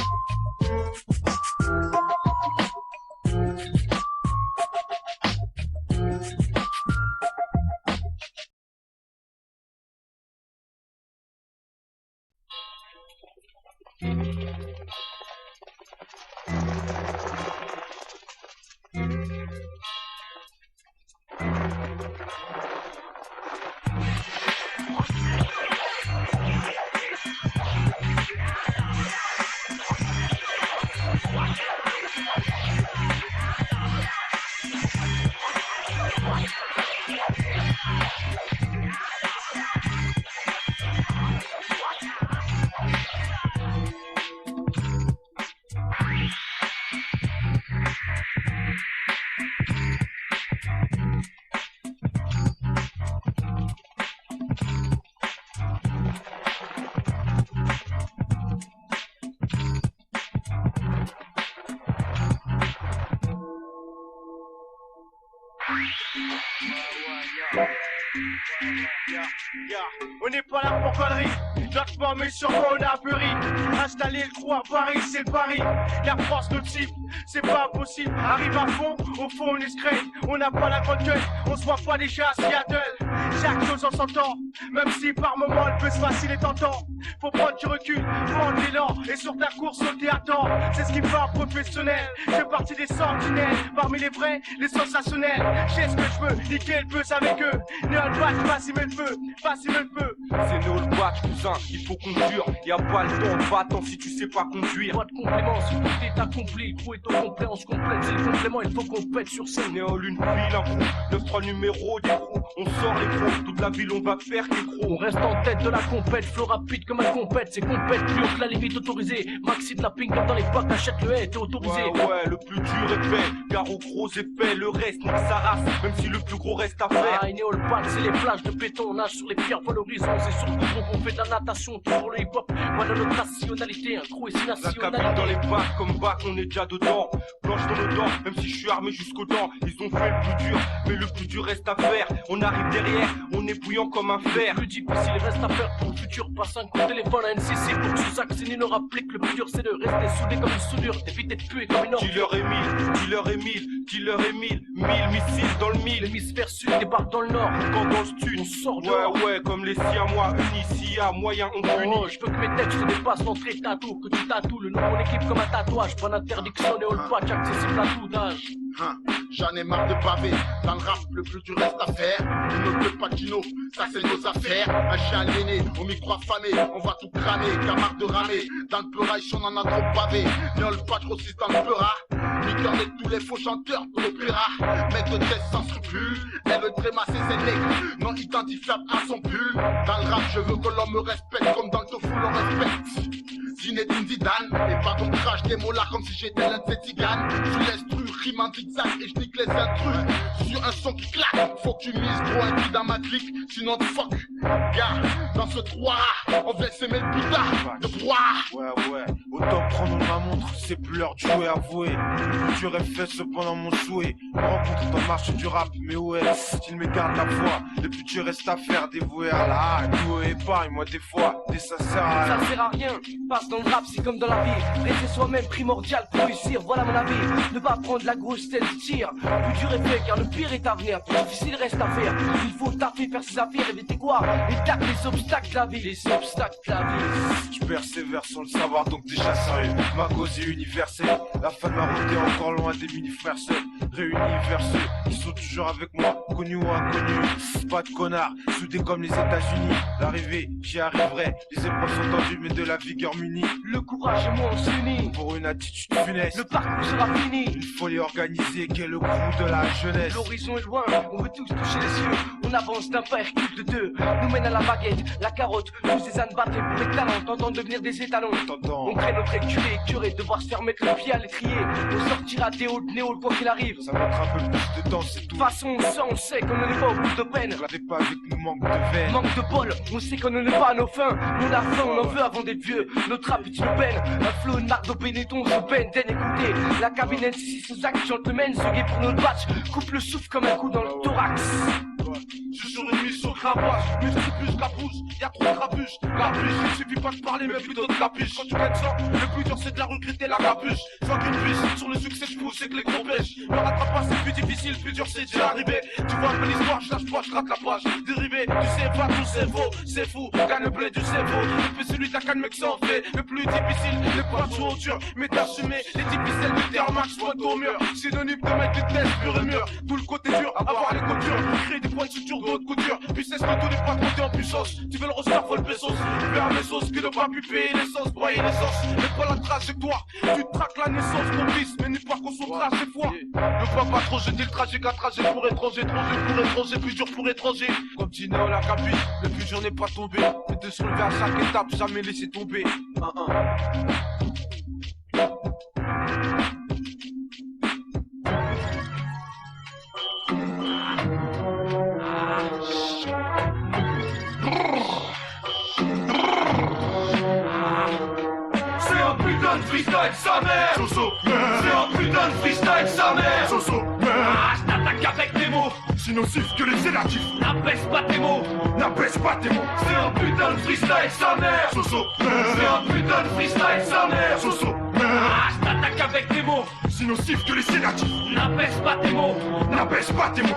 On n'est pas là pour conneries, lâche-moi mais sur moi on a puri. Installer le trou à Paris, c'est le pari. La France nous cible, c'est pas possible. Arrive à fond, au fond on est straight. On n'a pas la grande gueule, on se voit pas déjà à Seattle. chaque chose en s'entend. Même si par moments elle peut se facile et tentant. Faut prendre du recul, prendre l'élan et sur ta course sauter à temps. C'est ce qui me fait un professionnel. Je fais partie des sentinelles, parmi les vrais, les sensationnels. J'ai ce que je veux, niquer le buzz avec eux. Néol Patch, vas-y mets le feu, vas-y mets le feu. C'est Néol Patch, cousin, il faut conduire. Y'a pas le temps, va-t'en si tu sais pas conduire. Pas de complément, si tout est accompli. Le coup est au complet, on se complète. C'est le complément, il faut qu'on pète sur scène. Néol, une pile, un coup, 9-3 numéros, des roues. On sort les gros, toute la ville on va faire des gros. On reste en tête de la compète, flow rapide comme un compète. C'est compète, plus haut que la limite autorisée. Maxi de la ping comme dans les packs, achète le haie, t'es autorisé. Ouais, le plus dur est fait, car au gros épais, le reste nique sa race, même si le plus gros reste à faire. Ah, Néol Patch, c'est les plages de béton, on nage sur les pierres valorisant. C'est sur le goudron qu'on fait de la natation, tout pour le hip-hop. Voilà notre nationalité, un crew et c'est La nationalité. cabine dans les bacs, comme bac, on est déjà dedans. Planche dans nos dents, même si je suis armé jusqu'aux dents. Ils ont fait le plus dur, mais le plus dur reste à faire. On arrive derrière, on est bouillant comme un fer. Le plus difficile reste à faire pour le futur. Passe un coup de téléphone à NCC pour que Sous Axénie leur applique. Le plus dur c'est de rester soudé comme une soudure, d'éviter de puer comme une ordure. Dealer Emile, 1000 missiles dans le mille. L'hémisphère sud débarque dans le nord. Quand dans le sud, on sort dehors. Ouais, comme les Siamois unis, s'il y a moyen on punit. Oh, je veux que mes textes dépassent l'entrée tatou, que tu tatoues le nom de mon équipe comme un tatouage. Pas d'interdiction, Néol Patch, accessible à tout âge. J'en ai marre de baver, dans le rap le plus dur reste à faire. Une autre Pacino, ça c'est nos affaires. Un chien aliéné, au micro affamé, on va tout cramer, qu'à marre de ramer. Dans le peurage on en a trop bavé, Néol Patch aussi dans le peura. Niqueur de tous les faux chanteurs pour l'opéra. Mec de tête sans scrupule, elle veut trémasser ses nègres, non identifiable à son pull. Dans le rap je veux que l'homme me respecte, comme dans le tofu l'on respecte Zinedine Zidane, et pas ton crash des mots là comme si j'étais l'un de ces tiganes. Je laisse rime en zigzag et je nique les intrus. Sur un son qui claque, faut que tu mises gros un qui dans ma clique, sinon fuck. Gars, dans ce trou on vient s'aimer le putain de boire. Ouais, autant prendre ma montre, c'est plus l'heure de jouer, avoué. Tu fait cependant mon souhait. Me rencontre dans le marché du rap, mais ouais, s'il me garde la foi, le plus dur reste à faire, dévoué à la haine. Tout épargne, moi des fois, des ça sert à rien. Ça sert à rien, passe dans le rap, c'est comme dans la vie. Rester soi-même primordial pour réussir, voilà mon avis. Ne pas prendre la grosse tête du tir. Le plus dur est fait, car le pire est à venir. Plus difficile reste à faire. Il faut taffer, faire ses affaires, éviter quoi? Et tac, les obstacles de la vie, les obstacles de la vie. Je persévère sans le savoir, donc déjà sérieux. Ma cause est universelle. La fin de ma route est encore loin des mini-frères seuls. Réunis vers ceux qui sont toujours avec moi, connus ou inconnus. Pas de connards, soudés comme les États-Unis. L'arrivée, j'y arriverai. Les épreuves sont tendues, mais de la vigueur munie. Le courage et moi on s'unit. Pour une attitude funeste, le parcours sera fini. Une folie organisée qui est le crew de la jeunesse. L'horizon est loin, on veut tous toucher les cieux. On avance d'un pas Hercule de deux. Nous mène à la baguette, la carotte. Tous ces ânes battés pour les talents, tentant de devenir des étalons. On crée notre écurie, devoir se faire mettre le pied à l'étrier. On sortira des hauts de Néol quoi qu'il arrive. Ça mettra un peu plus de temps, c'est tout. De toute façon, ça on sait qu'on ne est pas au bout de peine. On l'avait pas avec nous, manque de veine. Manque de bol, on sait qu'on ne est pas à nos fins. On a faim, on en veut avant d'être vieux. Notre rap est une peine. Un flow, une marque de Benetton, je peine d'écouter. La cabine N6 sous acte, gentleman, ce gay pour notre batch. Coupe le souffle comme un coup dans le thorax. Je suis sur une mission cravache, multipuse la pousse, y'a trop de crapuches. La puce, il suffit pas de parler, mais plutôt de capuche. Quand tu gagnes ça, le plus dur c'est de la regretter la capuche. Sans qu'une puce, sur le succès je pousse et que les gros pêchent. Le rattrapage c'est plus difficile, plus dur c'est déjà arrivé. Tu vois un peu l'histoire, je lâche pas, je rate la page. Dérivé, tu sais pas, tout c'est faux, c'est fou. Gagne le blé du cerveau, et puis celui t'as qu'un mec s'en fait. Le plus difficile, les pas trop dur, mais t'assumer. Les difficiles de terre max, point au mur. Synonyme de mec de test, pur et mûr. Tout le côté dur, avoir les coutures. Créer des points de suture d'autres coutures. Puis c'est ce que tout n'est pas compté en puissance. Tu veux le ressort, faut le pesos. Faire mes sauces, que ne pas puper l'essence, broyer l'essence. Mais pas la trajectoire. Tu traques la naissance, ton fils, mais nulle part qu'on son trajet foi. Ne vois pas trop jeter le trajet qu'un trajet pour étranger. Pour étranger, plus dur pour étranger. Comme dit Néo la capuche, le plus dur n'est pas tombé. Mais de se relever à chaque étape, jamais laisser tomber. Freestyle sa mère, Soso, c'est un putain de freestyle sa mère, Soso, je t'attaque avec des mots, si nocif que les sédatifs. N'abaisse pas tes mots, n'abaisse pas tes mots. C'est un putain de freestyle sa mère, Soso, c'est un putain de freestyle sa mère, Soso, je t'attaque avec des mots, si nocif que les sédatifs. n'abaisse pas tes mots, n'abaisse pas tes mots.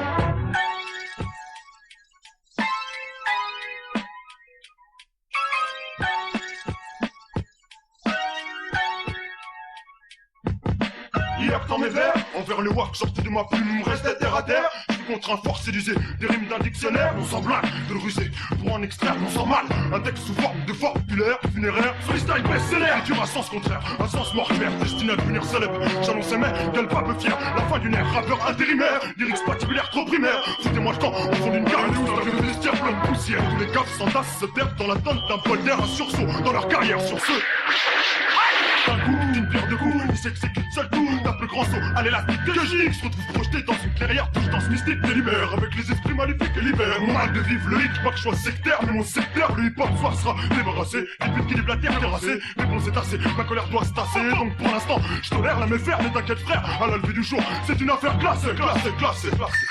travers le wak sorti de ma plume, restait terre à terre. Je suis contraint, force d'user des rimes d'un dictionnaire. On s'emblague de le ruser pour en extraire, on sent mal. Un texte sous forme de formulaire funéraire. Freestyle best-seller, écriture à sens contraire, un sens mortuaire, destiné à devenir célèbre. J'annonçais mais quel pape fier, la fin d'une ère, rappeur intérimaire, lyrics patibulaires trop primaires. Foutez-moi le temps, au fond d'une gare, dans le vestiaire plein de poussière. Tous les gars s'entassent, se perdent dans l'attente d'un bol d'air, un sursaut dans leur carrière sur ce. D'un coup, d'une pierre de coups, il s'exécute seul coup d'un plus grand saut à l'élastique que J se retrouve projeté dans une clairière, touche danse mystique délibère avec les esprits maléfiques et libère. Mon mal de vivre le hic, pas que je sois sectaire, mais mon secteur, le hip-hop soir sera débarrassé. Les putes qui lèvent la terre terrassée, mais bon c'est assez, ma colère doit se tasser. Donc pour l'instant, je tolère la méfaire, mais t'inquiète frère, à la levée du jour, c'est une affaire classée, classée, classée, classée.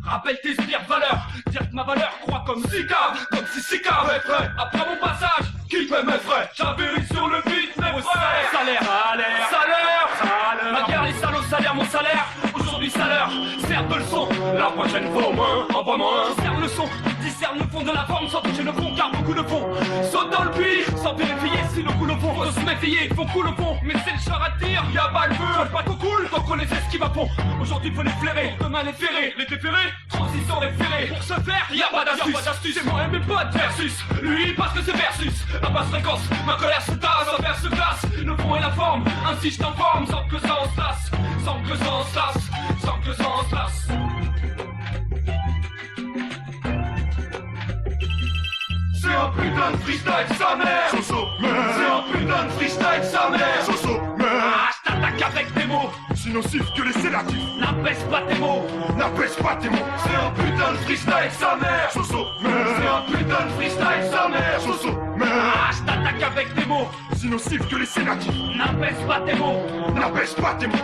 Rappelle tes sbires valeurs, dire que ma valeur croit comme Sika, comme si Sika mes frères. Après mon passage, qui paie mes frais? J'avéris sur le beat mes frères. Salaire, salaire, salaire, salaire. Ma guerre les salauds, salaire, mon salaire. Aujourd'hui salaire, sert de leçon. La prochaine fois au moins, envoie moins. Discerne le son, discerne le fond de la forme sans toucher le fond, car beaucoup le font. Saute dans le puits, sans vérifier si le coup le fond. Faut se méfier, faut coup le fond. Mais c'est le char à tir, y'a pas le feu. Pas qu'on coule, donc on les sait ce qui va fond. Aujourd'hui faut les flairer, demain les ferrer. Les déférer, transition référée. Pour ce faire, y'a pas d'astuce. C'est moi et mes potes versus lui parce que c'est versus. À basse fréquence, ma colère se tasse, envers se glace. Le fond et la forme, ainsi je t'informe. Sans que ça en se lasse, sans que ça en se lasse, sans que ça en se lasse. C'est un putain de freestyle sa mère. C'est un putain de freestyle sa mère. Ah, je t'attaque avec tes mots. Si nocif que les sédatifs. N'abaisse pas tes mots. N'abaisse pas tes mots. C'est un putain de freestyle sa mère. C'est un putain de freestyle sa mère. Ah, je t'attaque avec tes mots. Si nocif que les sédatifs. N'abaisse pas tes mots. N'abaisse pas tes mots.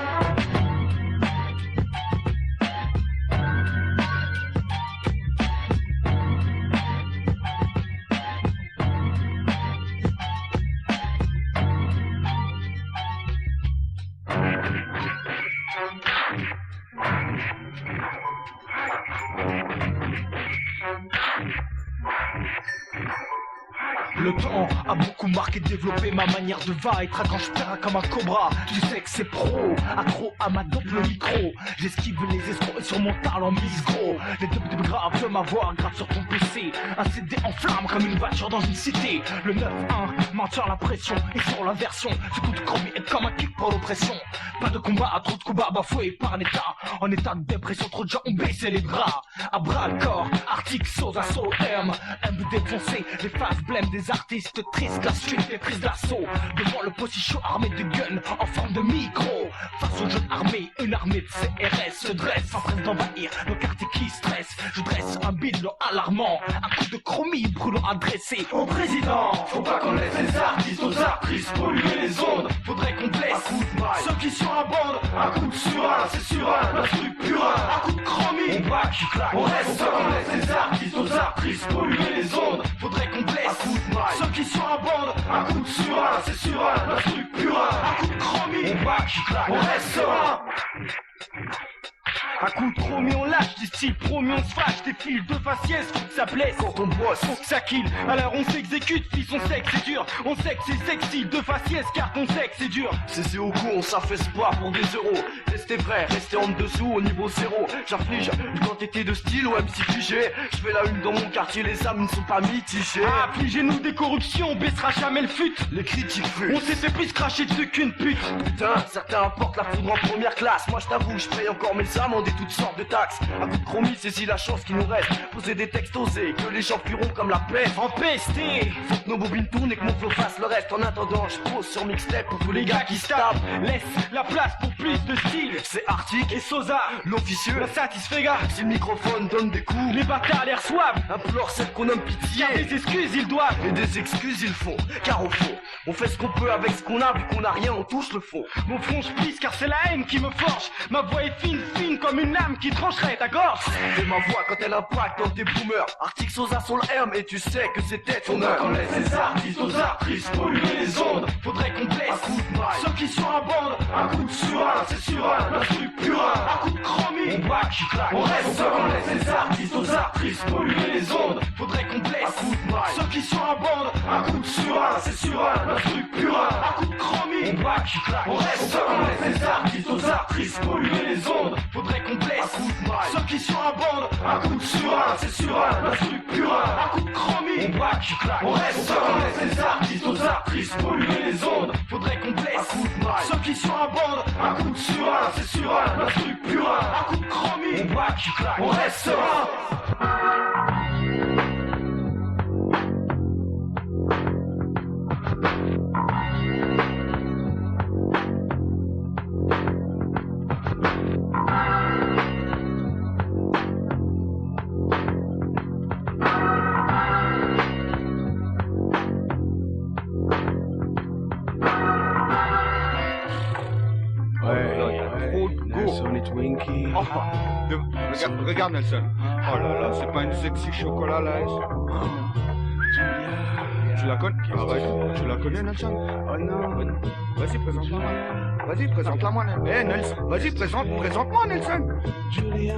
Le temps a beaucoup marqué, développé ma manière de être. Quand je perds comme un cobra, tu sais que c'est pro. Accro à ma dope le micro, j'esquive les escrocs et sur mon talent mise gros. Les doubles graves de ma voix grave sur ton PC. Un CD en flamme comme une voiture dans une cité. Le 9-1 maintient la pression et sur l'inversion, ce coup de chromie est comme un kick pour l'oppression. Pas de combat, trop de combats bafoués par un état. En état de dépression, trop de gens ont baissé les bras. À bras le corps, article, sauce, assaut, M défoncé, les faces blêmes des artistes tristes, la suite des prises d'assaut. Devant le postichon armé de guns en forme de micro. Face aux jeunes armés, une armée de CRS se dresse, s'empresse d'envahir nos quartiers qui stressent. Je dresse un bilan alarmant, un coup de chromie brûlant adressé au président. Faut pas qu'on laisse les artistes aux actrices polluer les ondes. Faudrait qu'on blesse un coup de maille ceux qui sont à bande. Un coup de surin, c'est surin, un truc purin. Un coup de chromie, on back, on reste. Faut pas qu'on laisse les artistes aux actrices polluer les ondes. Faudrait qu'on blesse un coup de maille ceux qui sont à bande. Un coup de surin, c'est surin, un truc purin. Un coup de chromie, on back, on reste serein. Un coup de chromie on lâche, des styles promis on se fâche. Des fils de faciès, faut que ça blesse. Quand on bosse, faut que ça kill. Alors on s'exécute, fils on sait que c'est dur. On sait que c'est sexy, de faciès car on sait que c'est dur. C'est au coup, on s'affaisse pas pour des euros. Restez vrai, restez en dessous au niveau zéro. J'afflige une quantité de style au MC figé. Je fais la une dans mon quartier, les âmes ne sont pas mitigées. Affligez-nous des corruptions, on baissera jamais le fut. Les critiques fuient. On s'est fait plus cracher dessus qu'une pute. Putain, certains apportent la foudre en première classe. Moi je t'avoue, je paye encore mes amendes et toutes sortes de taxes. Un coup de chromie, c'est si la chance qui nous reste. Poser des textes osés, que les gens fuiront comme la peste. Empesté. Faut que nos bobines tournent et que mon flow fasse le reste. En attendant, je pose sur mixtape pour tous les gars qui se tapent. Laisse la place pour plus de style. C'est Arctic et Sosa, l'officieux, la satisfait gars. Si le microphone donne des coups, les bâtards les reçoivent. Implore celle qu'on nomme pitié. Car des excuses ils doivent. Et des excuses ils font. Car au fond, on fait ce qu'on peut avec ce qu'on a. Vu qu'on a rien, on touche le fond. Mon front je plisse car c'est la haine qui me forge. Ma voix est fine, fine comme une lame qui trancherait ta gorge. Et ma voix quand elle impacte dans tes boomers. Arctic Sosa sur le M et tu sais que c'était ton heure. On laisse les artistes aux actrices polluer les ondes. Faudrait qu'on blesse un coup de maille ceux qui sont à bande. Un coup de surin, c'est surin, un truc purin. Un coup de chromie, on back, on reste serein. On laisse les artistes aux actrices polluer les ondes. Faudrait qu'on blesse un coup de maille ceux qui sont à bande. Un coup de surin, c'est surin, un truc purin. Un coup de chromie, on back, on reste serein. On laisse les artistes aux aux artistes, polluer les ondes. Faudrait qu'on blesse ceux qui sont en bande. Un coup de surin, c'est surin, un truc purin. Un coup de chromie, on braque, on reste serein. Les artistes aux artistes, polluer les ondes. Faudrait qu'on blesse ceux qui sont en bande. Un coup de surin, c'est surin, un truc purin. Un coup de chromie, on braque, on reste serein. Regarde Nelson. Oh là là, c'est pas une sexy chocolat là. Tu la connais? Arrête, tu la connais Nelson? Oh non. Vas-y, présente-la. Vas-y, présente-la-moi. Eh Nelson, vas-y, présente-moi Nelson. Julia,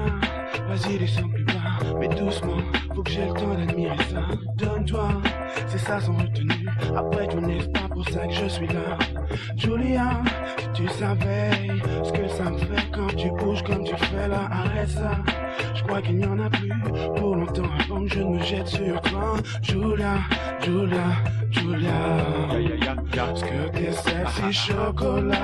vas-y, descends plus bas, mais doucement, faut que j'ai le temps d'admirer ça. Donne-toi, c'est ça sans retenue. Après tout n'est pas pour ça que je suis là. Julia, si tu savais ce que ça me fait quand tu bouges comme tu fais là, arrête ça. Je crois qu'il n'y en a plus pour longtemps avant que je ne me jette sur toi. Julia, Julia, Julia, ce que t'es sexy chocolat.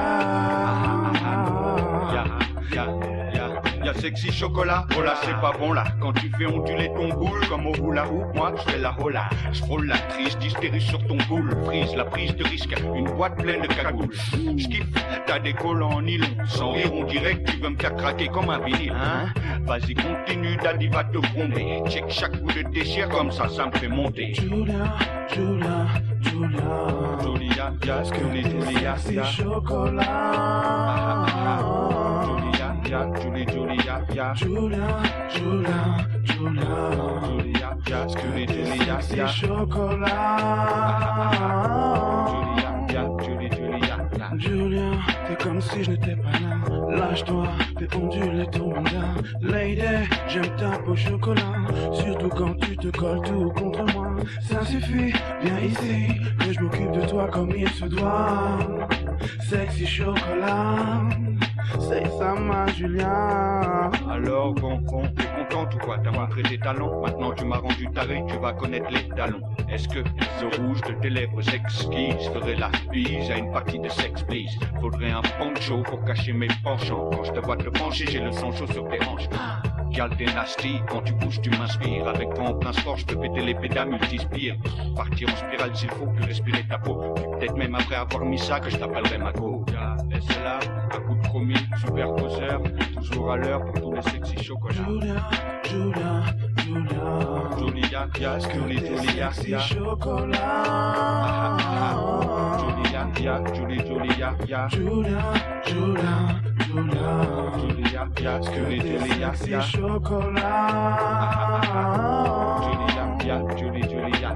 Y'a sexy chocolat, oh là c'est pas bon là. Quand tu fais onduler ton boule comme au hula hoop, moi je fais la hola. Je frôle la triche, d'hystérie sur ton boule. Frise la prise de risque, une boîte pleine de cagoules. Je kiffe, t'as des collants en nylon. Sans rire on dirait que tu veux me faire craquer comme un vinyle, hein. Vas-y continue, Daddy va te gronder. Check chaque coup de déchire comme ça me fait monter. Julia, Julia, Julia, Julia, ce que Julia, c'est chocolat. Julia, Julia, Julia, Julia, Julia, ce que Julia, c'est chocolat. Julia, t'es comme si je n'étais pas là. Lâche-toi, fais onduler ton mandat. Lady, j'aime ta peau chocolat. Surtout quand tu te colles tout contre moi. Ça suffit, viens ici, que je m'occupe de toi comme il se doit. Sexy chocolat, c'est ça ma Julia. Alors bon, t'es contente ou quoi? T'as montré tes talents, maintenant tu m'as rendu taré, tu vas connaître les talons. Est-ce que le rouge de tes lèvres exquises ferait la bise à une partie de sex please? Faudrait un poncho pour cacher mes penchants. Quand je te vois te pencher, j'ai le sang chaud sur tes hanches. Gal t'es nasty, quand tu bouges tu m'inspires. Avec toi en plein sport, je peux péter les pédales multispire. Partir en spirale s'il faut, puis respirer ta peau. Peut-être même après avoir mis ça que je t'appellerai ma go. Et c'est là, un coup de chromie, super poseur, toujours à l'heure pour tous les sexy chocolats. Julia, Julia, Julia, Julia, ce que les Julia, sexy chocolat. Julia, Julia, Julia, Julia, Julia, ce que les Julia, sexy chocolat. Julia, Julia.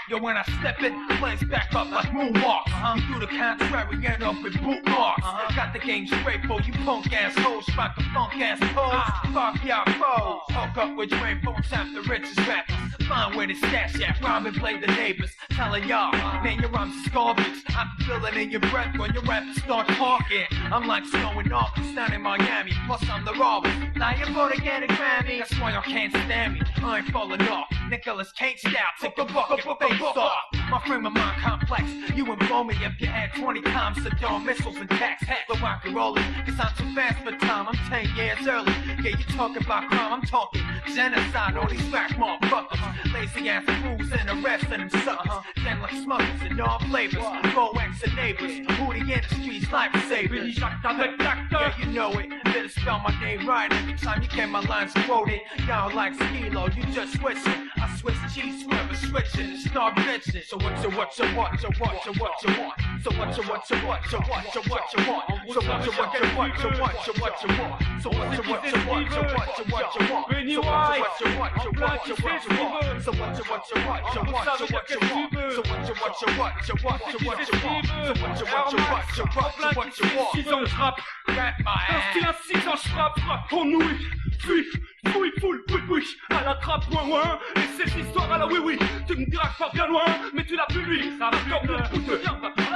Yo, when I step in, the planes back up like moonwalks. You do the contrary, end up with boot marks. Got the game straight for you punk ass hoes, spot the funk ass pose. Fuck y'all foes. Hook up with rainbow, tap the richest rappers. Find where the stash at, rhyme and play the neighbors. Telling y'all, man, your rhymes is garbage. I can feel it in your breath when your rappers start talking. I'm like snow in August down in Miami. Plus I'm the rawest. Now you're gonna get a Grammy. That's why y'all can't stand me. I ain't falling off. Nicholas Cage style, take a bucket, face off. My frame of mind complex. You would blow me if you had 20 times Saddam missiles and tax hats. But rock and rollin', cause I'm too fast for time. I'm 10 years early. Yeah, you talking about crime, I'm talking genocide on these whack motherfuckers. Lazy ass fools and the rest of them suckers. Then like smugglers and all flavors. Go ex and neighbors. Who the industry's lifesavers. Yeah, you know it. Better spell my name right every time you get my lines quoted. Y'all like Skilo, you just switching. I switch cheese, forever switching. Start bitching. So what you want? So what you want? So what you want? So what you want? So what you want? So what you want? So what you want? So what you want? So what you want? Benny White, en plein qui fait ce qu'il veut. So what you want, you want, you want, Ça veut dire qu'est-ce que tu veux. so what you want, you want, you want, you want, Qu'est-ce qu'il fait ce qu'il veut. En plein qui fait 6 ans je rappe. Un style à 6 ans je frappe, on nouille. Fuis, fouille, foule, boui, à la trappe, ouin, et cette histoire à la oui, tu me diras que pas bien loin, mais tu l'as plus lui, ça va comme le pouteux.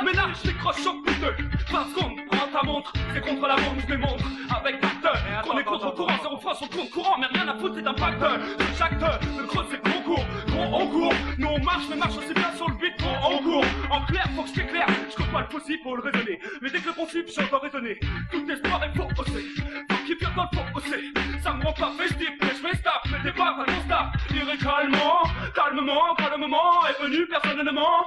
Mais là, je décroche au pouteux, 20 secondes, prends ta montre, c'est contre la montre, je démontre, avec acteur, qu'on est contre-courant, 0 fois sur le compte courant, mais rien à foutre, c'est d'impact, le acteur, le gros c'est gros cours, on court, nous on marche, mais marche aussi bien sur le beat, on court, en clair, faut que je t'éclaire, je compte pas le possible pour le raisonner, mais dès que le possible, j'entends raisonner, tout espoir est faux osé, faut qu'il vienne dans le faux osé, ça me rend pas festif, mais je fais stop, mais t'es pas pas non stop. Dirais calmement, calmement, quand le moment est venu, personnellement,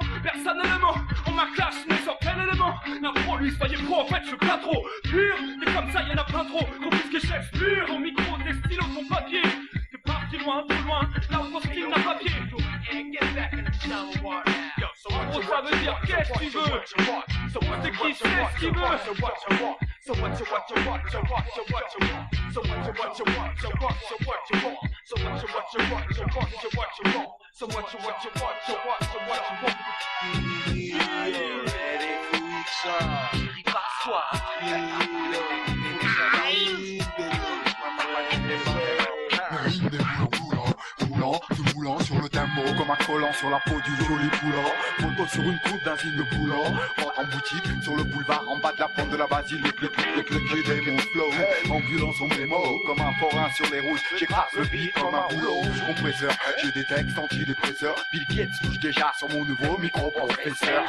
on m'a clash, mais sans quel élément. Non, pro, lui, soyez pro, en fait, je veux pas trop. Pur, t'es comme ça, y'en a plein trop. Confisqué Shakespeare, au micro, des stylos, ton papier. T'es parti loin, trop loin, là où ton style n'a pas pied. En gros, ça veut dire qu'est-ce que tu veux. C'est qui sait ce qu'il veut. So what you want, you want, you want, you want, you want. So what you want, you want, you want, you want, you want. So what you want, you want, you want, you want, you want. So what you want, you want, you want, you want, you want. Du moulant sur le tempo comme un collant sur la peau du joli poulant. Photo sur une coupe d'un signe de boulant. Vente en boutique sur le boulevard en bas de la pente de la basilique. Les démons flow. Ambulance on mots comme un forain sur les routes. J'écrase le beat comme un rouleau compresseur. J'ai des textes antidépresseurs. Bill Gates touche déjà sur mon nouveau micro-professeur.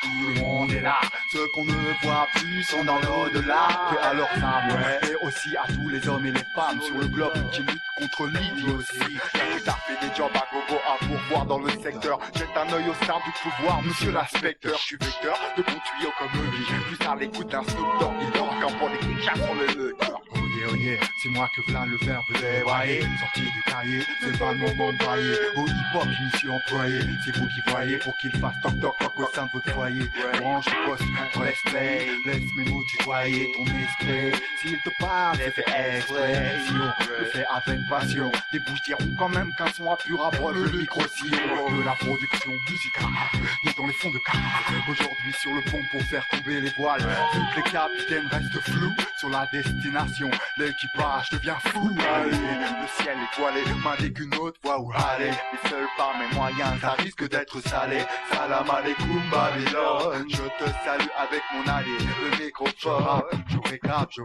Tout le monde est là. Ceux qu'on ne voit plus sont dans l'au-delà. Et alors ça, ouais. Et aussi à tous les hommes et les femmes sur le globe qui luttent contre l'idiotie. T'as fait des jobs à gogo à pourvoir dans le secteur. Jette un œil au sein du pouvoir, monsieur l'inspecteur. Je suis vecteur de bon tuyau comme eux. Plus à l'écoute d'un Snoop Dogg, il dort qu'un pour des clics sur le cœur. Oh yeah, c'est moi que plein le verbe dévoyer. Sorti du cahier, c'est pas le moment de brailler. Au hip-hop, je m'y suis employé. C'est vous qui voyez pour qu'il fasse toc au sein de votre foyer. Branche, poste, respect, laisse mes mots tutoyer ton esprit. S'il te parle, c'est fait exprès. Si on le fait avec passion, des bouches diront quand même qu'un son a pu rapprocher le micro-sillon de la production musicale. Ni dans les fonds de cave. Aujourd'hui sur le pont pour faire tomber les voiles. Toutes les capitaines restent flous sur la destination. L'équipage devient fou. Allez, le ciel étoilé, m'a dit qu'une autre voie où aller. Mais seul par mes moyens, ça risque d'être salé. Salam alaikum Babylone. Je te salue avec mon allié, le microphone. Je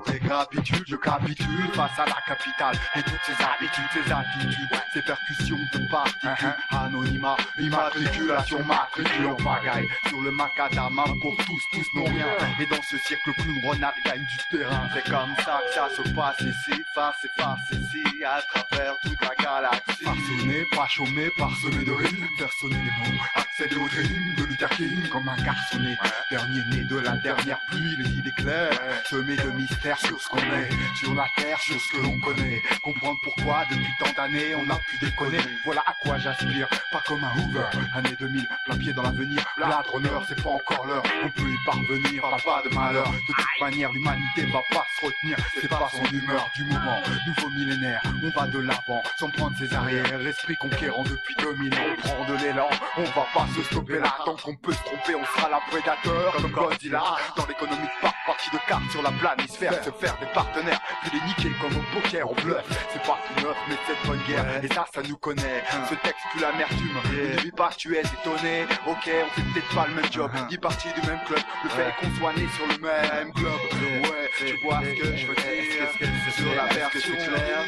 récapitule, je capitule face à la capitale. Et toutes ces habitudes, ces attitudes, ces percussions de particules. Anonymat, immatriculation, matricule en pagaille. Sur le macadam, pour tous n'ont rien. Et dans ce siècle, clown renard gagne du terrain. C'est comme ça que ça se passe ici, face ici, à travers toute la galaxie. Parsemé, pas chômé, parsemé de rimes, faire sonner les mots, accéder aux dreams de Luther King comme un garçonnet. Dernier né de la dernière pluie, les idées claires, semé de mystères sur ce qu'on est, sur la terre, sur ce que l'on connaît. Comprendre pourquoi depuis tant d'années on a pu déconner. Voilà à quoi j'aspire, pas comme un Hoover. Année 2000, plein pied dans l'avenir, l'âtre honneur, c'est pas encore l'heure. On peut y parvenir, pas de malheur. De toute manière, l'humanité va pas se retenir, c'est pas son humeur du moment. Nouveau millénaire, on va de l'avant, sans prendre ses arrières. Esprit conquérant depuis 2000 ans, on prend de l'élan. On va pas se stopper là, tant qu'on peut se tromper, on sera la prédateur comme Godzilla. Dans l'économie de partie de cartes sur la planisphère, se faire des partenaires, puis les niquer comme au poker, on bluffe. C'est pas tout neuf, mais c'est bonne guerre, et ça nous connaît. Ce texte pue l'amertume, ne dis pas que tu es étonné. Ok, on fait peut-être pas le même job, ni partie du même club. Le fait est qu'on soit né sur le même globe. Ouais, tu vois ce que je veux dire, sur la version claire.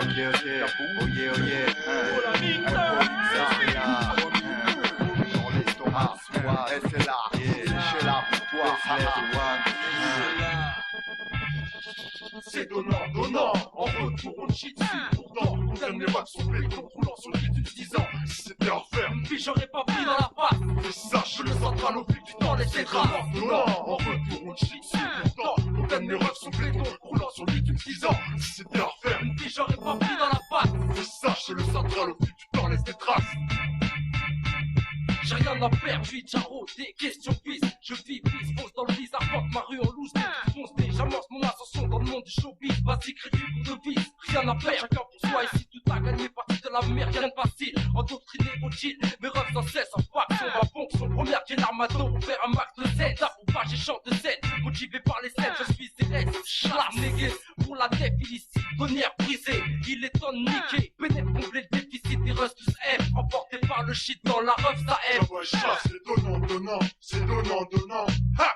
Ok, oh yeah. Dans l'estomac, et c'est là, c'est là pour toi. C'est donnant, en retour on cheat. Pourtant, on aime les wax sur les cons roulant sur le vide de 10 ans. Si c'était à refaire, Puis j'aurais pas pris dans la face. mais sache le central au fil du temps, laissez traces. Donnant, en retour on cheat. Pourtant, on aime les refs sur les cons roulant sur le vide de 10 ans. Si c'était à refaire, Puis j'aurais pas pris dans la face. mais sache le central au fil du temps, laisse des traces. J'ai rien à perdre, je suis Jaro, des questions quiz. Je vis, pisse, fonce dans le bizarre, porte ma rue en loose. Fonce, j'amorce mon ascension dans le monde du showbiz. Vas-y, crée du de vie, rien à perdre, chacun pour soi ici, tout a gagné, partie de la merde, rien de facile. Endoctriné au chill, mes refs sans cesse, en faction, ma fonction première, j'ai l'armato pour faire un max de scène. Là pour pas, j'ai chante de scène, motivé par les scènes, je suis céleste, charme négué, pour la def illicite, tonnerre brisé, il est ton niqué, pénètre combler le déficit des russes tous F, emporté par le shit dans la ref, ça aime. Ouais, chat, c'est donnant, donnant, c'est donnant, donnant. Ha!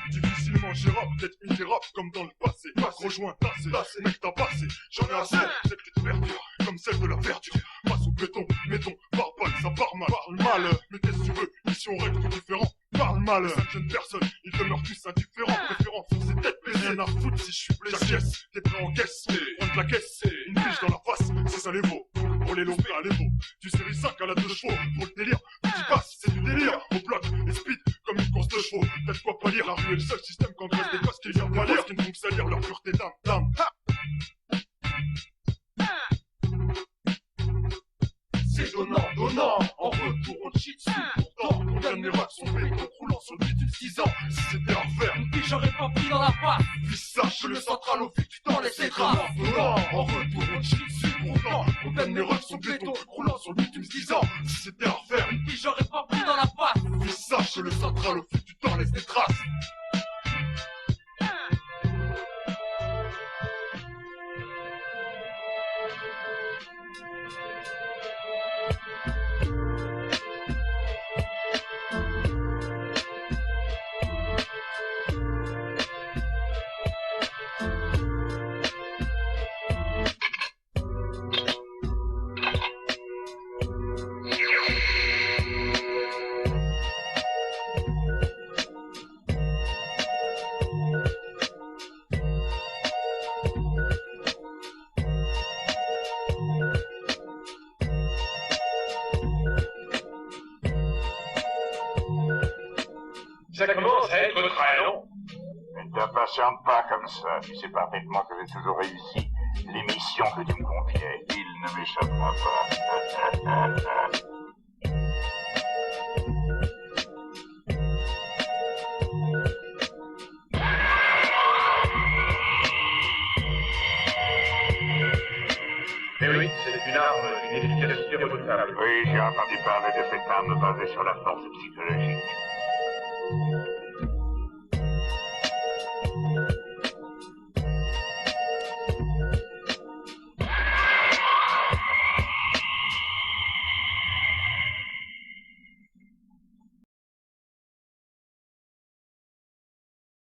Difficilement gérable, peut-être misérable comme dans le passé. Rejoins, tassé, mec t'as passé. J'en ai assez, cette petite verdure, comme celle de la verdure. Passe au béton, mettons, par balle, ça part mal. Parle mal, mais qu'est-ce que tu veux, mission règle tout différent. Parle mal, 5 jeunes personnes, ils demeurent tous indifférents. Préférant foncer tête baissée, rien à foutre si je suis blessé. J'acquiesce, t'es prêt en caisse, prendre la caisse, une biche dans la face, si ça les vaut. Pour les lopés à l'évo, du série 5 à la 2 chevaux. Pour le délire, tu passes, c'est du délire. Au bloc, et speed, comme une course de chevaux. T'as de quoi pas lire, la rue est le seul système qu'engraisse des gosses qui viennent pas lire. Qui ne font que salir leur pureté d'âme, d'âme. C'est donnant, donnant, en retour on cheat dessus. Pourtant, combien de mes rats sont béton roulant sur le bitume 6 ans. Si c'était à refaire, une fille j'aurais pas pris dans la face. Puis sache le central au fil du temps laisse être donnant, en retour on cheat dessus. Pourtant, combien de mes rats sont béton roulant sur le bitume 6 ans. Si c'était à refaire, une fille j'aurais pas pris dans la face. Puis sache le central au fil du temps laisse des traces. Ça commence à être très long. Ne t'impatiente pas comme ça. Tu sais parfaitement que j'ai toujours réussi les missions que tu me confiais. Il ne m'échappera pas. Mais oui, c'est une arme d'une efficacité redoutable. Oui, j'ai entendu parler de cette arme basée sur la force psychologique.